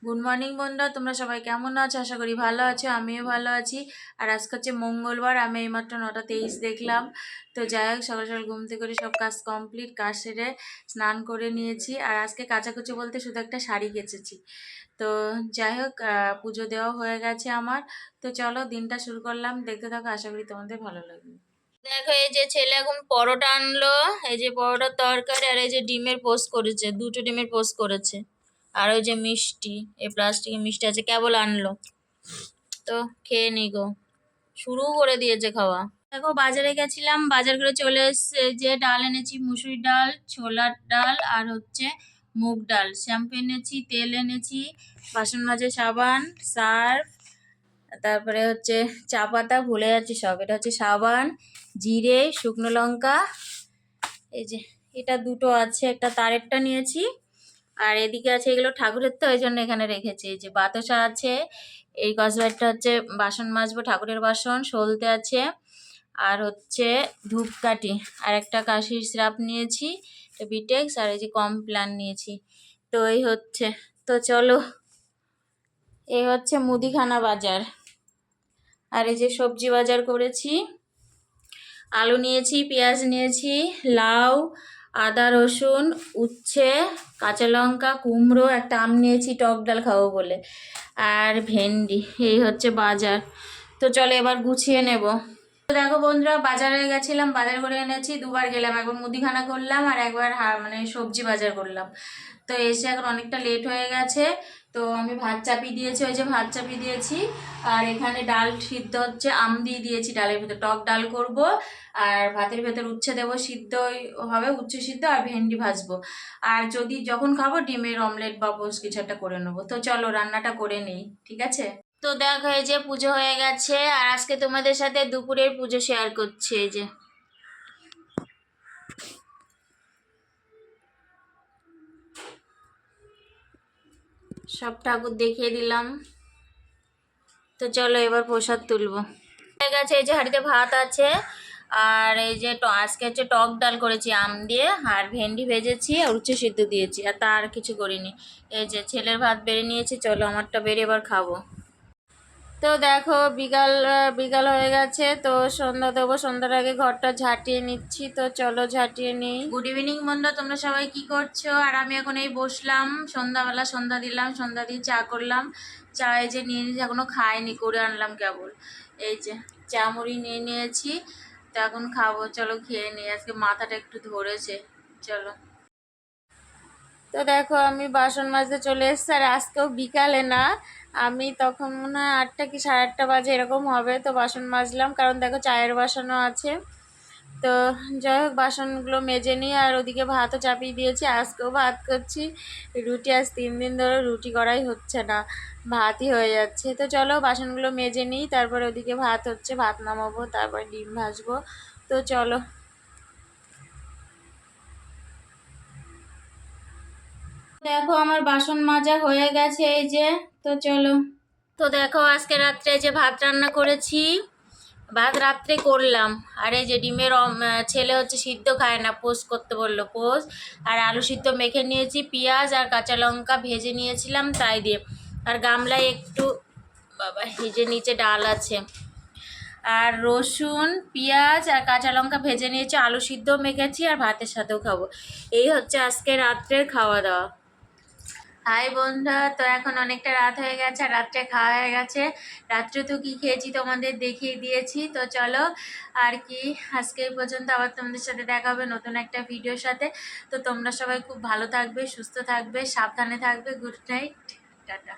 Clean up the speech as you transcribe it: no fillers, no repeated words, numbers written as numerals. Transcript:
Good morning বন্ধুরা, তোমরা সবাই কেমন আছো? আশা করি ভালো আছো, আমিও ভালো আছি। আর আজকে হচ্ছে মঙ্গলবার, আমি এইমাত্র 9:23 দেখলাম। তো যাই হোক, সকাল সকাল ঘুম থেকে করে সব কাজ কমপ্লিট, কাজ সেরে স্নান করে নিয়েছি। আর আজকে কাচাকুচি বলতে শুধু একটা শাড়ি কেচেছি। তো যাই হোক, পুজো দেওয়া হয়ে গেছে আমার। তো চলো দিনটা শুরু করলাম, দেখতে থাকো, আশা করি তোমাদের ভালো লাগবে। দেখো, এই যে ছেলে এখন পরোটা আনলো, এই যে পরোটার তরকারি, আর এই যে ডিমের পোস্ট করেছে, দুটো ডিমের পোস্ট করেছে। আর ওই যে মিষ্টি, এই প্লাস্টিকের মিষ্টি আছে, কেবল আনলো। তো খেয়ে নি গো, শুরু করে দিয়েছে খাওয়া। দেখো, বাজারে গেছিলাম, বাজার করে চলে এসছে। যে ডাল এনেছি, মুসুরি ডাল, ছোলার ডাল, আর হচ্ছে মুগ ডাল। শ্যাম্পু এনেছি, তেল এনেছি, বাসন মাজার সাবান, সার্ফ, তারপরে হচ্ছে চা পাতা, ভুলে যাচ্ছি সব। এটা হচ্ছে সাবান, জিরে, শুকনো লঙ্কা। এই যে এটা দুটো আছে, একটা তারেরটা নিয়েছি। আর এদিকে আছে, এগুলো ঠাকুরের, তো ওই জন্য এখানে রেখেছি। এই যে বাতাসা আছে, এই কসবারটা হচ্ছে বাসন মাজবো, ঠাকুরের বাসন। সলতে আছে, আর হচ্ছে ধূপকাঠি, আর একটা কাশির সিরাপ নিয়েছি, বিটেক্স, আর এই যে কমপ্ল্যান নিয়েছি। তো এই হচ্ছে, তো চলো, এই হচ্ছে মুদিখানা বাজার। আর এই যে সবজি বাজার করেছি, আলু নিয়েছি, পেঁয়াজ নিয়েছি, লাউ, আদা রসুন, উচ্ছে, কাঁচা লঙ্কা, কুমড়ো, একটা আম নিয়েছি টক ডাল খাবো বলে, আর ভেন্ডি। এই হচ্ছে বাজার। তো চলো এবার গুছিয়ে নেব। তো দেখো বন্ধুরা, বাজারে গেছিলাম, বাজার করে এনেছি, দুবার গেলাম, একবার মুদিখানা করলাম আর একবার মানে সবজি বাজার করলাম। তো এসে এখন অনেকটা লেট হয়ে গেছে। তো আমি ভাত চাপিয়ে দিয়েছি, ওই যে ভাত চাপিয়ে দিয়েছি। আর এখানে ডাল সিদ্ধ হচ্ছে, আম দিয়ে দিয়েছি ডালের ভিতর, টক ডাল করব। আর ভাতের ভেতর উচ্ছে দেবো, সিদ্ধ হবে, উচ্ছে সিদ্ধ, আর ভেন্ডি ভাজবো। আর যদি যখন খাবো ডিমের অমলেট বা পোস্ট কিছু একটা করে নেবো। তো চলো রান্নাটা করে নেই, ঠিক আছে? তো দেখো, এই যে পুজো হয়ে গেছে, আর আজকে তোমাদের সাথে দুপুরের পুজো শেয়ার করছি। এই যে সব ঠাকুর দেখিয়ে দিলাম। তো চলো এবার প্রসাদ তুলবো। হয়ে গেছে, এই যে হাঁড়িতে ভাত আছে, আর এই যে আজকে হচ্ছে টক ডাল করেছি আম দিয়ে, আর ভেন্ডি ভেজেছি, আর উচ্ছে সিদ্ধ দিয়েছি, আর তার কিছু করিনি। এই যে ছেলের ভাত বেড়ে নিয়েছি, চলো আমারটা বেড়ে এবার খাবো। তো দেখো, বিকাল বিকাল হয়ে গেছে, তো সন্ধ্যা দেবো, সন্ধ্যার আগে ঘরটা ঝাঁটিয়ে নিচ্ছি। তো চলো ঝাঁটিয়ে নিই। গুড ইভিনিং বন্ধু, তোমরা সবাই কি করছো? আর আমি এখন এই বসলাম, সন্ধ্যাবেলা সন্ধ্যা দিলাম, সন্ধ্যা দিয়ে চা করলাম। চা এই যে নিয়ে নিয়েছি, এখনো খাইনি, করে আনলাম কেবল। এই যে চা মুড়ি নিয়ে নিয়েছি, তো এখন খাবো। চলো খেয়ে নিই, আজকে মাথাটা একটু ধরেছে। চলো। তো দেখো, আমি বাসন মাজতে চলে এসেছি, আর আজকেও বিকালে না, আমি তখন মনে হয় 8টা কি 8:30 বাজে এরকম হবে। তো বাসন মাজলাম, কারণ দেখো চায়ের বাসনও আছে। তো যাই হোক, বাসনগুলো মেজে নিই, আর ওদিকে ভাতও চাপিয়ে দিয়েছি। আজকেও ভাত করছি, রুটি আজ 3 দিন ধরে রুটি করাই হচ্ছে না, ভাতই হয়ে যাচ্ছে। তো চলো বাসনগুলো মেজে নিই, তারপরে ওদিকে ভাত হচ্ছে, ভাত নামাবো, তারপর ডিম ভাজবো। তো চলো। দেখো, আমার বাসন মাজা হয়ে গেছে, এই যে। তো চলো। তো দেখো, আজকে রাত্রে যে ভাত রান্না করেছি, ভাত রাত্রে করলাম। আর এই যে ডিমের ছেলে হচ্ছে সিদ্ধ খায় না, পোস্ট করতে বললো, পোস্ট। আর আলু সিদ্ধ মেখে নিয়েছি, পেঁয়াজ আর কাঁচা লঙ্কা ভেজে নিয়েছিলাম তাই দিয়ে। আর গামলায় একটু, বাবা এই যে নিচে ডাল আছে, আর রসুন, পেঁয়াজ আর কাঁচা লঙ্কা ভেজে নিয়েছি, আলু সিদ্ধ মেখেছি, আর ভাতের সাথেও খাবো। এই হচ্ছে আজকে রাত্রের খাওয়া দাওয়া। হাই বন্ধুরা, তো এখন অনেকটা রাত হয়ে গেছে, আর রাত্রে খাওয়া হয়ে গেছে। রাত্রে তো কি খেয়েছি তোমাদের দেখিয়ে দিয়েছি। তো চলো, আর কি, আজকে এই পর্যন্ত, আবার তোমাদের সাথে দেখা হবে নতুন একটা ভিডিওর সাথে। তো তোমরা সবাই খুব ভালো থাকবে, সুস্থ থাকবে, সাবধানে থাকবে। Good night, tata.